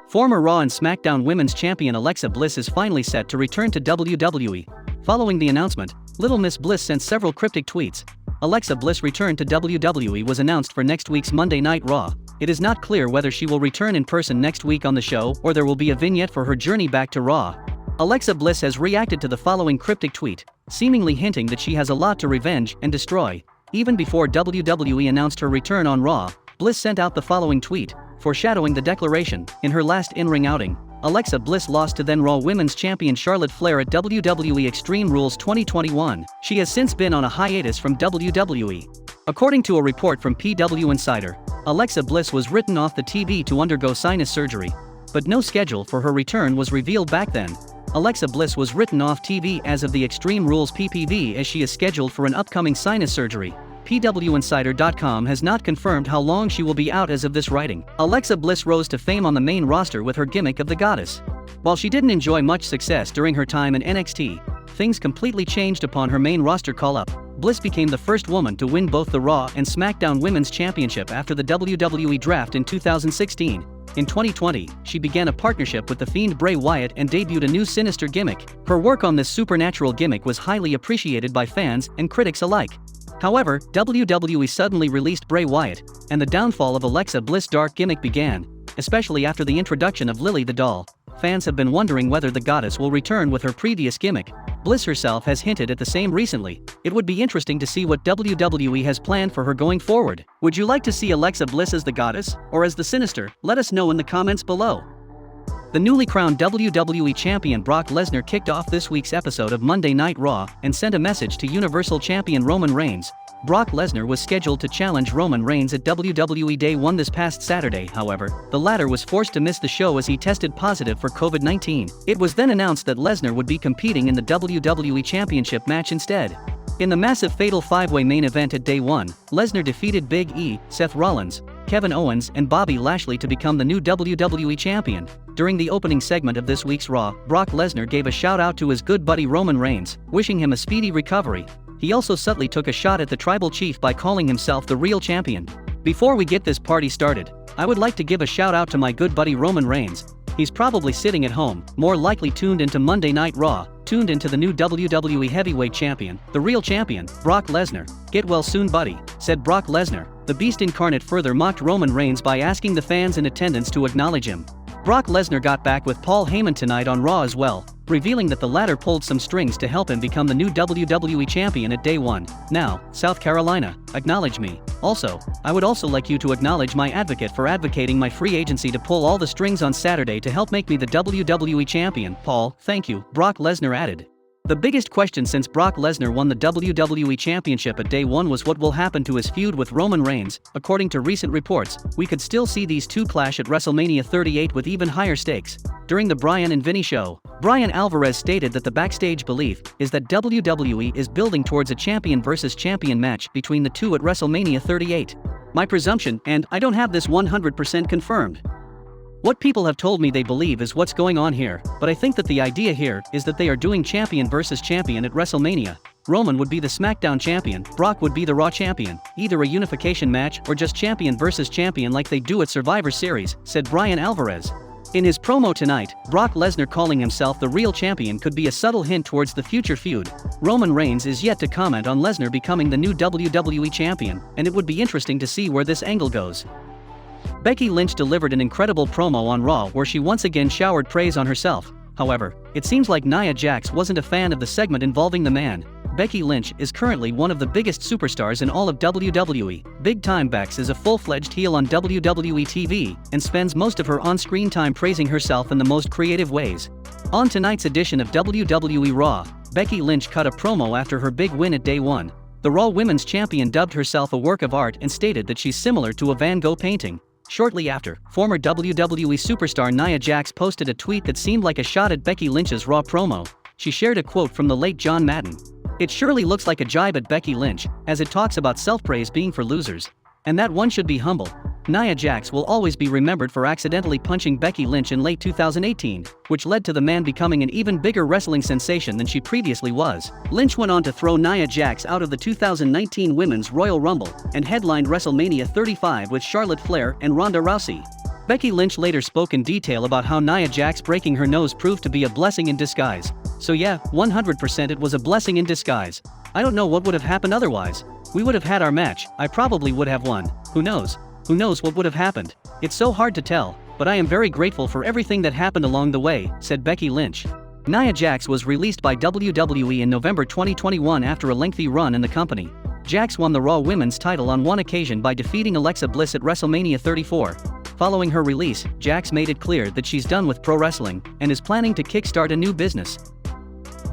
Former Raw and SmackDown Women's Champion Alexa Bliss is finally set to return to WWE. Following the announcement, Little Miss Bliss sent several cryptic tweets. Alexa Bliss' return to WWE was announced for next week's Monday Night Raw. It is not clear whether she will return in person next week on the show or there will be a vignette for her journey back to Raw. Alexa Bliss has reacted to the following cryptic tweet, seemingly hinting that she has a lot to revenge and destroy. Even before WWE announced her return on Raw, Bliss sent out the following tweet, foreshadowing the declaration. In her last in-ring outing, Alexa Bliss lost to then Raw Women's Champion Charlotte Flair at WWE Extreme Rules 2021. She has since been on a hiatus from WWE. According to a report from PW Insider, Alexa Bliss was written off the TV to undergo sinus surgery, but no schedule for her return was revealed back then. Alexa Bliss was written off TV as of the Extreme Rules PPV as she is scheduled for an upcoming sinus surgery. PWInsider.com has not confirmed how long she will be out as of this writing. Alexa Bliss rose to fame on the main roster with her gimmick of the Goddess. While she didn't enjoy much success during her time in NXT, things completely changed upon her main roster call-up. Bliss became the first woman to win both the Raw and SmackDown Women's Championship after the WWE Draft in 2016. In 2020, she began a partnership with The Fiend Bray Wyatt and debuted a new sinister gimmick. Her work on this supernatural gimmick was highly appreciated by fans and critics alike. However, WWE suddenly released Bray Wyatt, and the downfall of Alexa Bliss' dark gimmick began, especially after the introduction of Lily the Doll. Fans have been wondering whether the Goddess will return with her previous gimmick. Bliss herself has hinted at the same recently. It would be interesting to see what WWE has planned for her going forward. Would you like to see Alexa Bliss as the Goddess, or as the Sinister? Let us know in the comments below. The newly crowned WWE Champion Brock Lesnar kicked off this week's episode of Monday Night Raw and sent a message to Universal Champion Roman Reigns. Brock Lesnar was scheduled to challenge Roman Reigns at WWE Day 1 this past Saturday. However, the latter was forced to miss the show as he tested positive for COVID-19. It was then announced that Lesnar would be competing in the WWE Championship match instead. In the massive Fatal 5-Way main event at Day 1, Lesnar defeated Big E, Seth Rollins, Kevin Owens and Bobby Lashley to become the new WWE Champion. During the opening segment of this week's Raw, Brock Lesnar gave a shout-out to his good buddy Roman Reigns, wishing him a speedy recovery. He also subtly took a shot at the tribal chief by calling himself the real champion. Before we get this party started, I would like to give a shout-out to my good buddy Roman Reigns. He's probably sitting at home, more likely tuned into Monday Night Raw, tuned into the new WWE Heavyweight Champion, the real champion, Brock Lesnar. Get well soon, buddy, said Brock Lesnar. The Beast Incarnate further mocked Roman Reigns by asking the fans in attendance to acknowledge him. Brock Lesnar got back with Paul Heyman tonight on Raw as well, revealing that the latter pulled some strings to help him become the new WWE Champion at Day 1. Now, South Carolina, acknowledge me. Also, I would also like you to acknowledge my advocate for advocating my free agency to pull all the strings on Saturday to help make me the WWE Champion. Paul, thank you, Brock Lesnar added. The biggest question since Brock Lesnar won the WWE Championship at Day 1 was what will happen to his feud with Roman Reigns. According to recent reports, we could still see these two clash at WrestleMania 38 with even higher stakes. During the Bryan and Vinny show, Bryan Alvarez stated that the backstage belief is that WWE is building towards a champion versus champion match between the two at WrestleMania 38. My presumption, and I don't have this 100% confirmed. What people have told me they believe is what's going on here, but I think that the idea here is that they are doing champion versus champion at WrestleMania. Roman would be the SmackDown champion, Brock would be the Raw champion, either a unification match or just champion versus champion like they do at Survivor Series, said Bryan Alvarez. In his promo tonight, Brock Lesnar calling himself the real champion could be a subtle hint towards the future feud. Roman Reigns is yet to comment on Lesnar becoming the new WWE champion, and it would be interesting to see where this angle goes. Becky Lynch delivered an incredible promo on Raw where she once again showered praise on herself. However, it seems like Nia Jax wasn't a fan of the segment involving the man. Becky Lynch is currently one of the biggest superstars in all of WWE. Big Time Bex is a full-fledged heel on WWE TV and spends most of her on-screen time praising herself in the most creative ways. On tonight's edition of WWE Raw, Becky Lynch cut a promo after her big win at Day 1. The Raw Women's Champion dubbed herself a work of art and stated that she's similar to a Van Gogh painting. Shortly after, former WWE Superstar Nia Jax posted a tweet that seemed like a shot at Becky Lynch's Raw promo. She shared a quote from the late John Madden. "It surely looks like a jibe at Becky Lynch, as it talks about self-praise being for losers. And that one should be humble." Nia Jax will always be remembered for accidentally punching Becky Lynch in late 2018, which led to the man becoming an even bigger wrestling sensation than she previously was. Lynch went on to throw Nia Jax out of the 2019 Women's Royal Rumble and headlined WrestleMania 35 with Charlotte Flair and Ronda Rousey. Becky Lynch later spoke in detail about how Nia Jax breaking her nose proved to be a blessing in disguise. So yeah, 100% it was a blessing in disguise. I don't know what would have happened otherwise. We would have had our match, I probably would have won. Who knows? Who knows what would have happened? It's so hard to tell, but I am very grateful for everything that happened along the way, said Becky Lynch. Nia Jax was released by WWE in November 2021 after a lengthy run in the company. Jax won the Raw Women's title on one occasion by defeating Alexa Bliss at WrestleMania 34. Following her release, Jax made it clear that she's done with pro wrestling and is planning to kickstart a new business.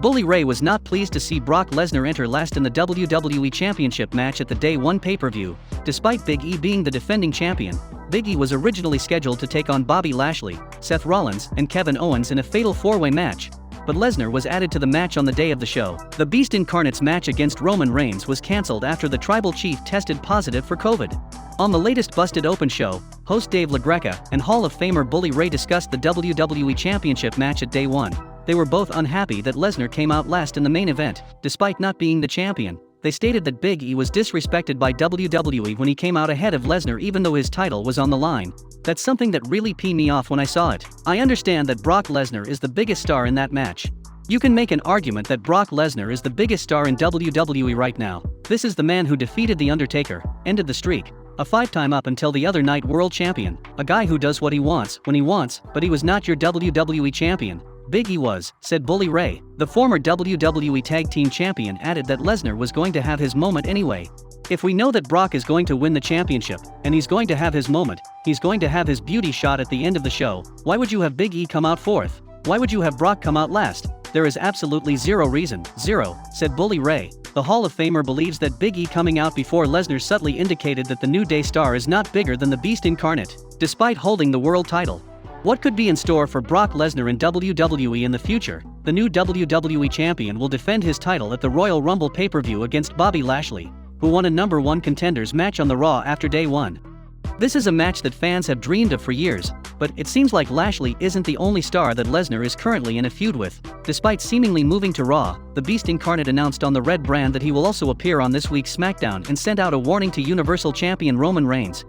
Bully Ray was not pleased to see Brock Lesnar enter last in the WWE Championship match at the Day 1 pay-per-view. Despite Big E being the defending champion, Big E was originally scheduled to take on Bobby Lashley, Seth Rollins, and Kevin Owens in a fatal four-way match. But Lesnar was added to the match on the day of the show. The Beast Incarnate's match against Roman Reigns was cancelled after the Tribal Chief tested positive for COVID. On the latest Busted Open show, host Dave LaGreca and Hall of Famer Bully Ray discussed the WWE Championship match at Day 1. They were both unhappy that Lesnar came out last in the main event, despite not being the champion. They stated that Big E was disrespected by WWE when he came out ahead of Lesnar even though his title was on the line. That's something that really peed me off when I saw it. I understand that Brock Lesnar is the biggest star in that match. You can make an argument that Brock Lesnar is the biggest star in WWE right now. This is the man who defeated The Undertaker, ended the streak, a 5-time up until the other night world champion, a guy who does what he wants when he wants, but he was not your WWE champion. Big E was, said Bully Ray. The former WWE Tag Team Champion added that Lesnar was going to have his moment anyway. If we know that Brock is going to win the championship, and he's going to have his moment, he's going to have his beauty shot at the end of the show, why would you have Big E come out fourth? Why would you have Brock come out last? There is absolutely zero reason, zero, said Bully Ray. The Hall of Famer believes that Big E coming out before Lesnar subtly indicated that the New Day star is not bigger than the Beast Incarnate, despite holding the world title. What could be in store for Brock Lesnar in WWE in the future? The new WWE Champion will defend his title at the Royal Rumble pay-per-view against Bobby Lashley, who won a number 1 contenders match on the Raw after Day 1. This is a match that fans have dreamed of for years, but it seems like Lashley isn't the only star that Lesnar is currently in a feud with. Despite seemingly moving to Raw, the Beast Incarnate announced on the Red brand that he will also appear on this week's SmackDown and sent out a warning to Universal Champion Roman Reigns.